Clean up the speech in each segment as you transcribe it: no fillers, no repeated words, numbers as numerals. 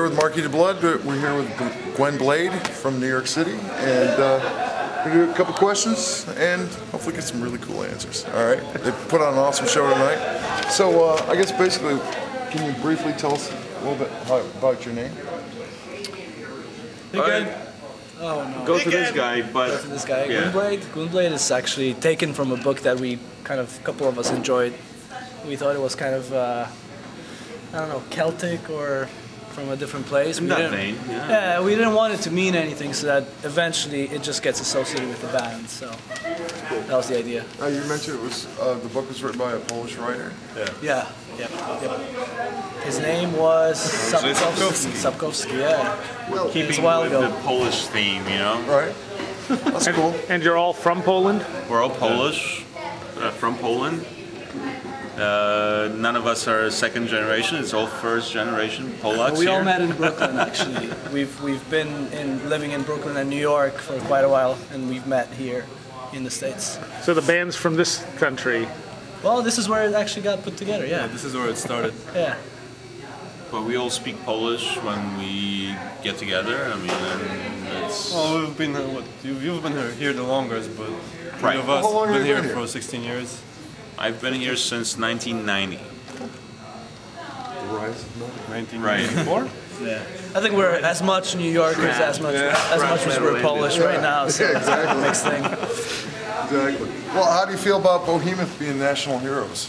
here with Marquis de Blood. We're here with Gwynbliedd from New York City, and we're going to do a couple questions and hopefully get some really cool answers. All right? They put on an awesome show tonight. So I guess basically, can you briefly tell us a little bit about your name? Oh no. Go to this guy, but Go to this guy. Yeah. Gwynbliedd is actually taken from a book that we a couple of us enjoyed. We thought it was kind of I don't know, Celtic or from a different place. In that vein, yeah. We didn't want it to mean anything, so that eventually it just gets associated with the band. So that was the idea. You mentioned it was the book was written by a Polish writer. Yeah. Yep. His name was Sapkowski. Yeah. Well, keeping while with ago. the Polish theme, you know. Right. That's cool. And you're all from Poland? We're all Polish, from Poland. None of us are second generation. It's all first generation Polacks. We all here. met in Brooklyn, actually. We've been living in Brooklyn and New York for quite a while, and we've met here in the States. So the band's from this country. Well, this is where it actually got put together. Yeah. This is where it started. Yeah. But we all speak Polish when we get together. I mean, and it's Well, we've been you've been here the longest, but three Right. of us How long been have you here been here? for 16 years. I've been here since 1990. The rise of metal. 1984. Yeah. I think we're as much New Yorkers as much as we're Polish right now. So it's a mixed thing. Exactly. Well, how do you feel about Behemoth being national heroes?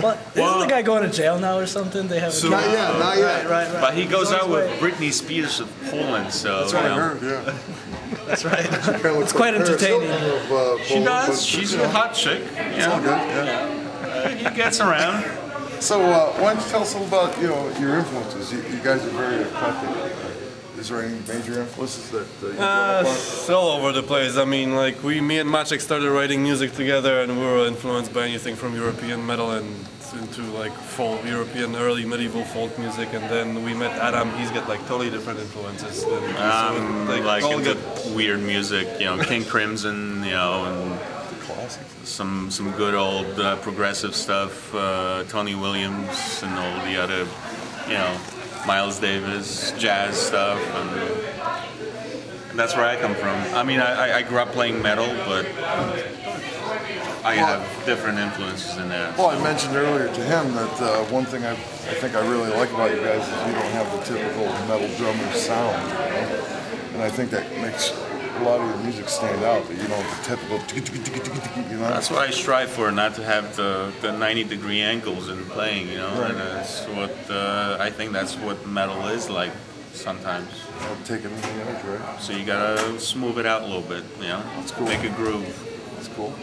Well, isn't the guy going to jail now or something? They have Not yet, not yet. Right. But he goes He's on out his with way. Britney Spears of Poland, so That's you what I know. heard, yeah. That's right. It's quite entertaining. She does. She's a hot chick. It's all Yeah. good, yeah. He gets around. So why don't you tell us a little about your influences? You guys are very eclectic. Is there any major influences that you grew up on? It's all over the place. I mean, like me and Maciek started writing music together, and we were influenced by anything from European metal and into like folk, European early medieval folk music. And then we met Adam. He's got like totally different influences. Like all into get weird music, you know, King Crimson, you know, and some good old progressive stuff, Tony Williams and all the other, you know, Miles Davis, jazz stuff, and that's where I come from. I mean, I grew up playing metal, but I have different influences in that. Well, I mentioned earlier to him that one thing I think I really like about you guys is you don't have the typical metal drummer sound, you know? And I think that makes a lot of your music stand out, that you don't have the typical, you know? That's what I strive for, not to have the 90-degree angles in playing, you know. Right. And that's what I think that's what metal is like sometimes. Take it on the edge, right? So you gotta smooth it out a little bit, you know. That's cool. Make a groove. That's cool.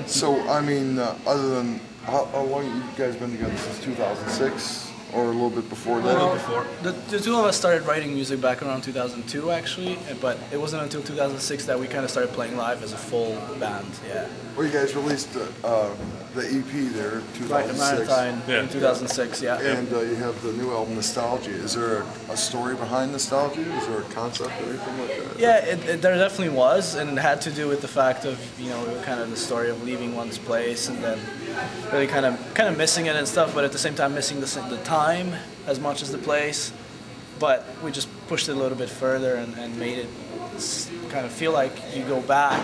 So, I mean, other than, how long you guys been together, since 2006? Or a little bit before that? The two of us started writing music back around 2002, actually, but it wasn't until 2006 that we kind of started playing live as a full band. Yeah. Well, you guys released the EP there, 2006. Right, the Marathon in 2006. Yeah. And you have the new album, Nostalgia. Is there a story behind Nostalgia? Is there a concept or anything like that? Yeah, there definitely was, and it had to do with the fact of, you know, kind of the story of leaving one's place and then really kind of missing it and stuff, but at the same time missing the time as much as the place. But we just pushed it a little bit further and made it kind of feel like you go back,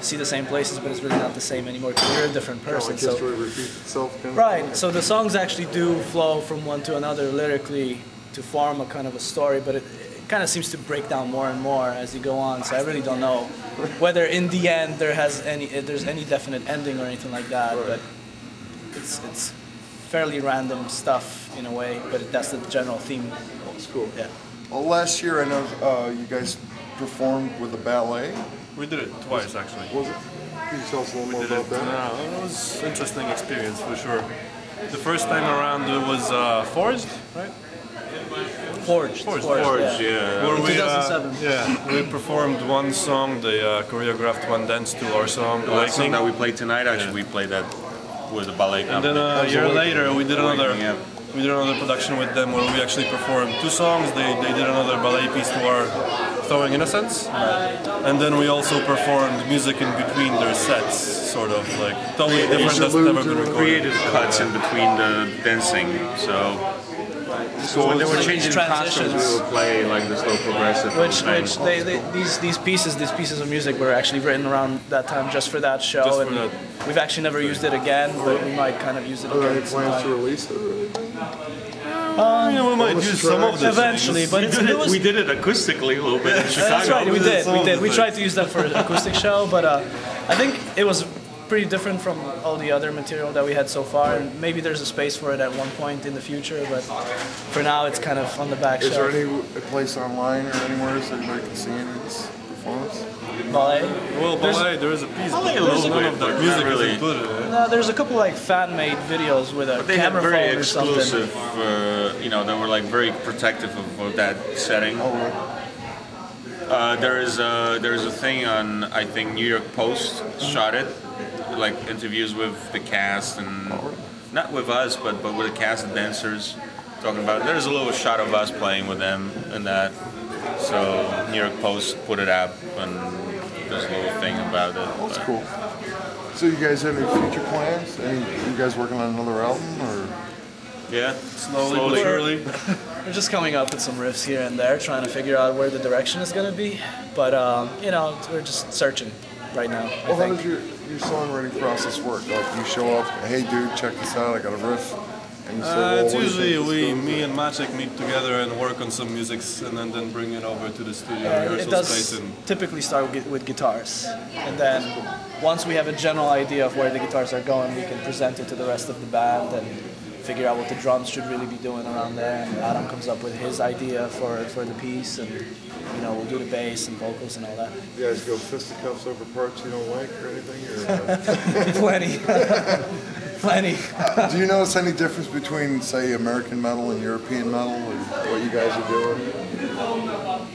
see the same places, but it's really not the same anymore because you're a different person. Like history repeats itself, kind of? Right, so the songs actually do flow from one to another lyrically to form a kind of a story, but it kind of seems to break down more and more as you go on, so I really don't know whether in the end there's any definite ending or anything like that, Right. but it's fairly random stuff in a way, but that's the general theme. That's cool. Yeah. Well, last year I know you guys performed with a ballet. We did it twice actually. Was it? Can you tell us a little more Did about it, that? it was an interesting experience for sure. The first time around it was Forged, right? Forged, yeah. Where we, 2007. we performed one song, they choreographed one dance to our song, The last song Awakening. that we played tonight, actually, we played that with the ballet And company. then a year later, we did another Awakening, yeah. production with them where we actually performed two songs. They did another ballet piece to our throwing in a sense. And then we also performed music in between their sets, sort of like totally different. That's never been recorded. Creative cuts in between the dancing. So when they were changing costumes, we would play like this little progressive. These pieces of music were actually written around that time just for that show, Just for and that. we've actually never used it again, but we might kind of use it Are there again any plans to sometime. release it or anything? Yeah, we might use some of this. Eventually, but We did it acoustically a little bit in Chicago. that's right, we did. Some of the We tried to use that for an acoustic show, but I think it was pretty different from all the other material that we had so far, and maybe there's a space for it at one point in the future, but for now it's kind of on the back Is there shelf. any place online or anywhere so anybody can see any of this performance? Ballet. Well, ballet, there is a piece, but Ballet a there's little none bit, of the but music not is really. included in it. No, there's a couple like fan-made videos with a They had camera very phone or something. exclusive, they were like very protective of that setting. Oh, right. There is a thing on, I think, New York Post shot it, like interviews with the cast and not with us, but with the cast of dancers talking about it. There's a little shot of us playing with them and that. So New York Post put it up and there's a little thing about it. That's but- cool. So you guys have any future plans? You guys working on another album or? Yeah, Slowly but surely. We're just coming up with some riffs here and there, trying to figure out where the direction is going to be. But, we're just searching right now, Well, I how think. does your songwriting process work? Like you show up, hey dude, check this out, I got a riff. And you say, well, It's what do you usually think this me and Maciek meet together and work on some music and then bring it over to the studio It rehearsal space. does And typically start with guitars. And then once we have a general idea of where the guitars are going, we can present it to the rest of the band and figure out what the drums should really be doing around there. And Adam comes up with his idea for the piece, and we'll do the bass and vocals and all that. You guys go fisticuffs over parts you don't like or anything? Or, Plenty. Plenty. do you notice any difference between, say, American metal and European metal, or what you guys are doing?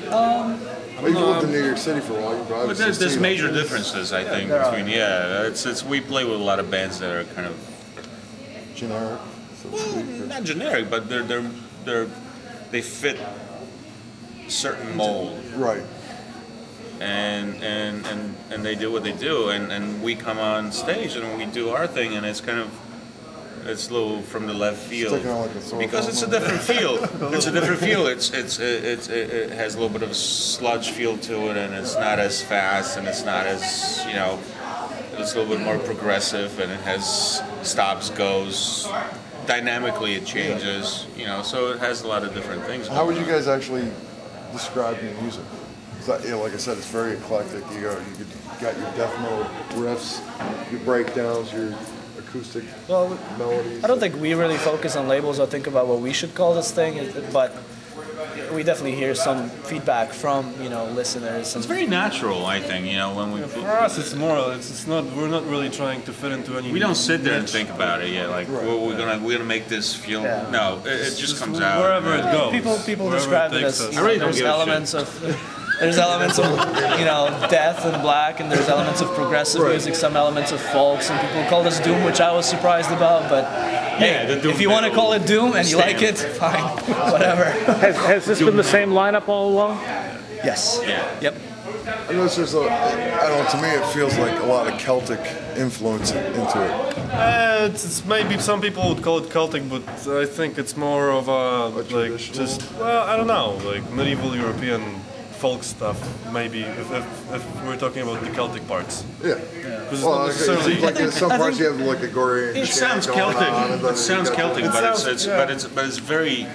Well, you've lived in New York City for a while. You've But obviously there's seen it. major differences, I think, There are. between we play with a lot of bands that are kind of Generic, so to speak. or- not generic, but they fit certain mold, Right. and they do what they do, and we come on stage and we do our thing, and it's kind of it's a little from the left field Sticking out like a sore because it's a thumb. different feel. It's a different feel. It has a little bit of a sludge feel to it, and it's not as fast, and it's not as it's a little bit more progressive, and it has stops, goes. Dynamically, it changes. So it has a lot of different things. How would you guys actually describe your music? 'Cause like I said, it's very eclectic. You got your death metal riffs, your breakdowns, your acoustic Well, melodies. I don't think we really focus on labels or think about what we should call this thing, but we definitely hear some feedback from listeners. It's very natural, I think. When we for us, it's more. It's not. We're not really trying to fit into any. we don't sit there and niche. think about it. Yeah, like we're gonna make this feel. Yeah. No, it just comes out. wherever it goes. People Wherever describe it takes as us. I really don't there's give a shit. elements of there's elements of death and black, and there's elements of progressive music, some elements of folk. Some people call us doom, which I was surprised about, but hey, the doom if you want to metal call it doom and you like it, stands. fine, whatever. Has this been the same lineup all along? Yes. Yeah. Yep. I notice there's I don't know, to me it feels like a lot of Celtic influence into it. It's maybe some people would call it Celtic, but I think it's more of a like traditional? I don't know, like medieval European folk stuff. Maybe if we're talking about the Celtic parts. Yeah. Because Well, it's not necessarily. like in some parts you have like a Gregorian It chant sounds going Celtic. on, and then It you sounds got Celtic, the- but it's very.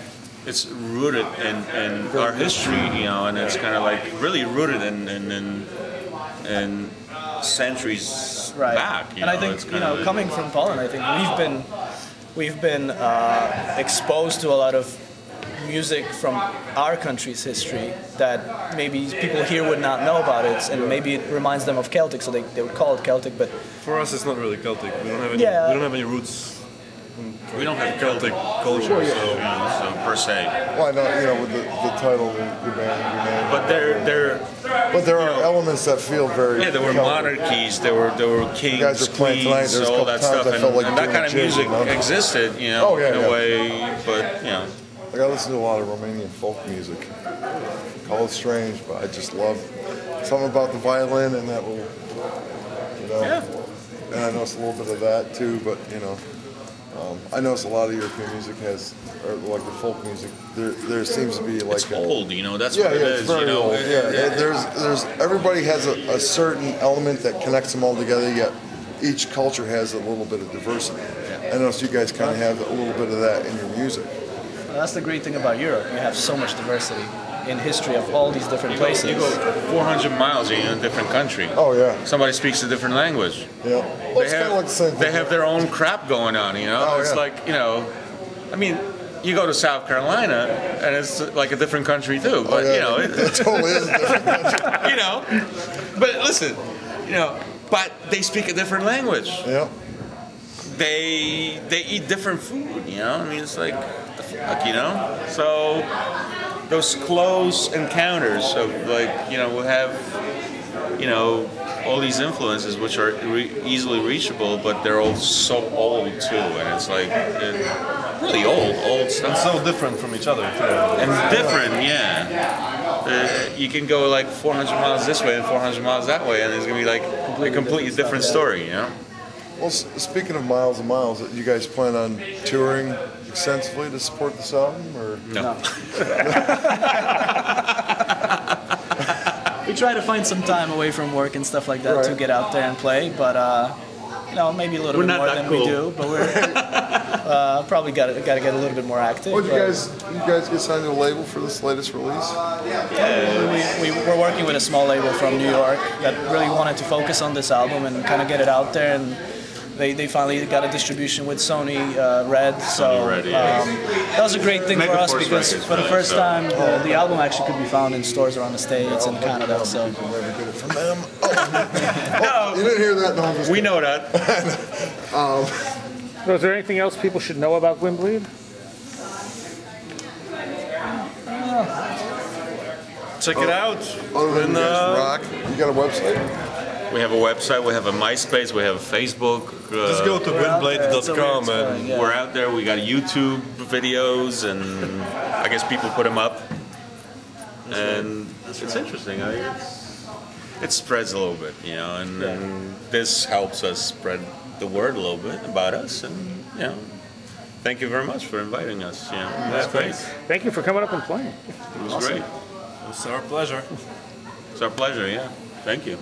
It's rooted in our history, and it's kind of like really rooted in centuries Right. back. And I think it's kinda- coming from Poland, I think we've been exposed to a lot of music from our country's history that maybe people here would not know about it, and maybe it reminds them of Celtic, so they would call it Celtic. But For us, it's not really Celtic. We don't have any. Yeah. We don't have any roots. we don't have Celtic culture, so per se. Why not? With the title, your band, your name. But But there are elements that feel very. there were Celtic. monarchies, there were kings, guys are playing tonight, queens, there's a all couple that times stuff, I felt like and that doing kind of a jig, music existed, Oh, yeah, in a yeah. way. But Like I listen to a lot of Romanian folk music. call it strange, but I just love something about the violin and that little, you know. Yeah. And I notice a little bit of that too, but you know, I notice a lot of European music has, or like the folk music, there seems to be like It's old, you know. That's yeah, what it yeah, is. it's very You know, old. Yeah, there's everybody has a certain element that connects them all together. Yet each culture has a little bit of diversity. I notice you guys kind of have a little bit of that in your music. Well, that's the great thing about Europe. You have so much diversity in history of all these different places. You go 400 miles in a different country. Oh yeah. Somebody speaks a different language. Yeah. Well, it's kind of like the same thing. They have their own crap going on, you know. Oh, It's yeah. like, you know, I mean, you go to South Carolina and it's like a different country too. But yeah, you know, it totally is a different country. you know. But listen, you know, but they speak a different language. Yeah. They eat different food, you know. I mean, it's like the fuck, you know. So those close encounters of like, you know, we'll have, you know, all these influences which are easily reachable, but they're all so old too, and it's like really old stuff. And so different from each other too. And different, yeah. You can go like 400 miles this way and 400 miles that way, and it's gonna be like a completely different story, you know. Well, speaking of miles and miles, you guys plan on touring extensively to support this album, or No. We try to find some time away from work and stuff like that to Right. get out there and play, but you know, maybe a little We're bit not more that than cool. we do. But we're probably got to get a little bit more active. What, you but- guys get signed to a label for this latest release? We're working with a small label from New York that really wanted to focus on this album and kind of get it out there, and they finally got a distribution with Sony Red. So Sony Red, yeah. that was a great thing for us Megaforce because Records, for the right, first so- time the album actually could be found in stores around the States and Canada. So People never get it from them. Oh, you didn't hear that? No, I'm just We know that. So is there anything else people should know about Gwynbliedd? Check it out. Other than And, you guys rock, you got a website? We have a website, we have a MySpace, we have a Facebook. just go to We're out there. It's a weird gwynbliedd.com story, and yeah. We're out there. We got YouTube videos, and I guess people put them up, and it's interesting. I mean, it spreads a little bit, you know, and this helps us spread the word a little bit about us, and you know, thank you very much for inviting us. You know, that's great. Thank you for coming up and playing. It was great. it's our pleasure. It's our pleasure. Yeah, thank you.